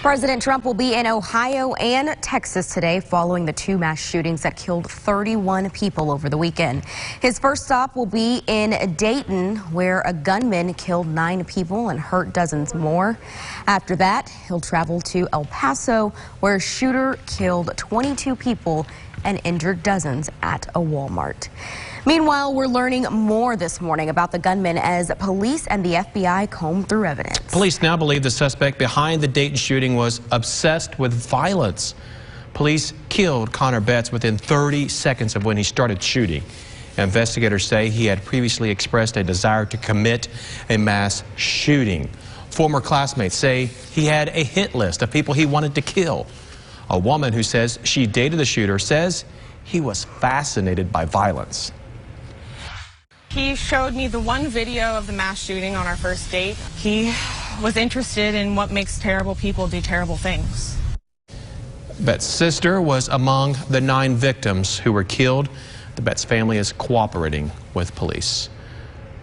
President Trump will be in Ohio and Texas today following the two mass shootings that killed 31 people over the weekend. His first stop will be in Dayton, where a gunman killed 9 people and hurt dozens more. After that, he'll travel to El Paso, where a shooter killed 22 people and injured dozens at a Walmart. Meanwhile, we're learning more this morning about the gunman as police and the FBI comb through evidence. Police now believe the suspect behind the Dayton shooting was obsessed with violence. Police killed Connor Betts within 30 seconds of when he started shooting. Investigators say he had previously expressed a desire to commit a mass shooting. Former classmates say he had a hit list of people he wanted to kill. A woman who says she dated the shooter says he was fascinated by violence. He showed me the one video of the mass shooting on our first date. He was interested in what makes terrible people do terrible things. Betts' sister was among the 9 victims who were killed. The Betts family is cooperating with police.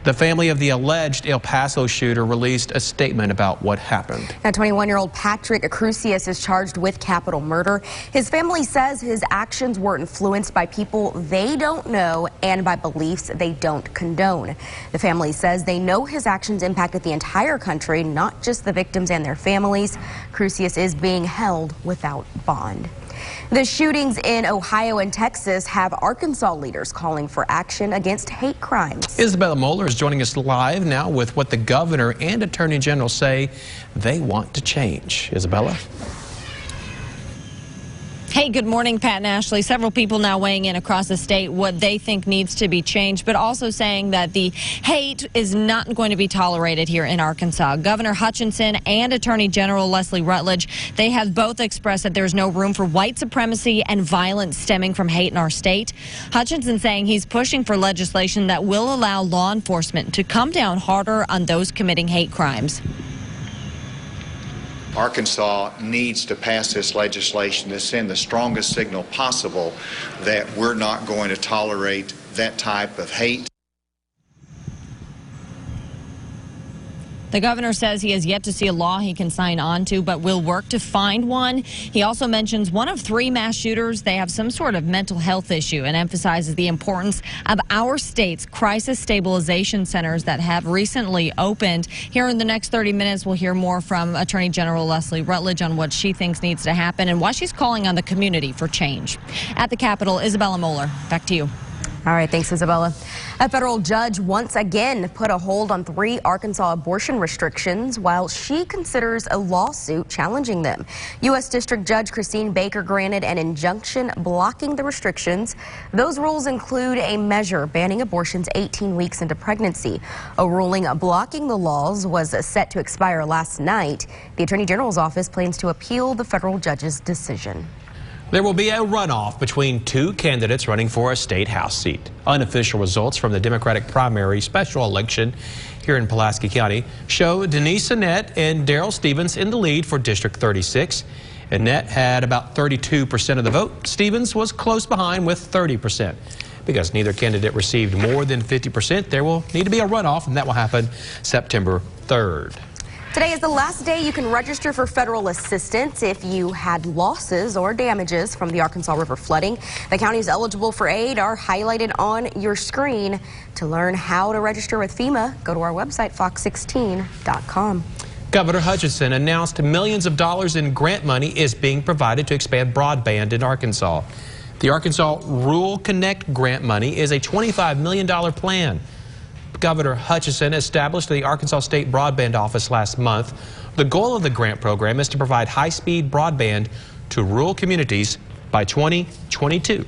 The family of the alleged El Paso shooter released a statement about what happened. Now, 21-year-old Patrick Crucius is charged with capital murder. His family says his actions were influenced by people they don't know and by beliefs they don't condone. The family says they know his actions impacted the entire country, not just the victims and their families. Crucius is being held without bond. The shootings in Ohio and Texas have Arkansas leaders calling for action against hate crimes. Isabella Moeller is joining us live now with what the governor and attorney general say they want to change. Isabella? Hey, good morning, Pat and Ashley. Several people now weighing in across the state what they think needs to be changed, but also saying that the hate is not going to be tolerated here in Arkansas. Governor Hutchinson and Attorney General Leslie Rutledge, they have both expressed that there's no room for white supremacy and violence stemming from hate in our state. Hutchinson saying he's pushing for legislation that will allow law enforcement to come down harder on those committing hate crimes. Arkansas needs to pass this legislation to send the strongest signal possible that we're not going to tolerate that type of hate. The governor says he has yet to see a law he can sign on to, but will work to find one. He also mentions one of 3 mass shooters, they have some sort of mental health issue, and emphasizes the importance of our state's crisis stabilization centers that have recently opened. Here in the next 30 minutes, we'll hear more from Attorney General Leslie Rutledge on what she thinks needs to happen and why she's calling on the community for change. At the Capitol, Isabella Moeller, back to you. All right, thanks, Isabella. A federal judge once again put a hold on 3 Arkansas abortion restrictions while she considers a lawsuit challenging them. U.S. District Judge Christine Baker granted an injunction blocking the restrictions. Those rules include a measure banning abortions 18 weeks into pregnancy. A ruling blocking the laws was set to expire last night. The Attorney General's office plans to appeal the federal judge's decision. There will be a runoff between 2 candidates running for a state house seat. Unofficial results from the Democratic primary special election here in Pulaski County show Denise Annette and Darrell Stevens in the lead for District 36. Annette had about 32% of the vote. Stevens was close behind with 30%. Because neither candidate received more than 50%, there will need to be a runoff, and that will happen September 3rd. Today is the last day you can register for federal assistance if you had losses or damages from the Arkansas River flooding. The counties eligible for aid are highlighted on your screen. To learn how to register with FEMA, go to our website, fox16.com. Governor Hutchinson announced millions of dollars in grant money is being provided to expand broadband in Arkansas. The Arkansas Rural Connect grant money is a $25 million plan. Governor Hutchinson established the Arkansas State Broadband Office last month. The goal of the grant program is to provide high-speed broadband to rural communities by 2022.